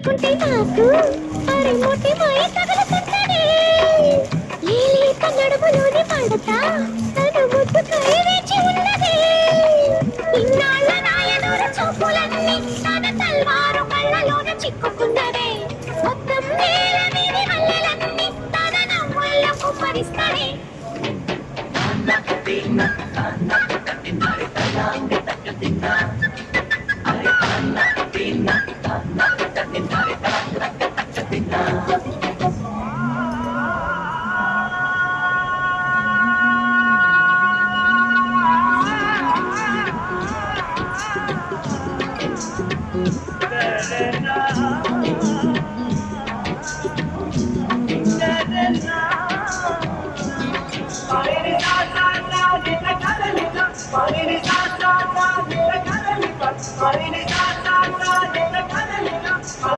తలుచుకుంటే నాకు అరే మొట్టి మాయ తగులుతున్నదే లేలేత నడుములోని పడతా తను ముద్దుకై వేచి ఉన్నదే ఇన్నాళ్ళ నాయనూర చూపులన్నీ తన తల్వారు కళ్ళలోన చిక్కుకున్నదే మొత్తం నేల మీది మల్లెలన్నీ తన నవ్వుల్లో కుమ్మరిస్తాడే Marini sa sa sa, nila kanalipan. Marini sa sa sa, nila kanalipan.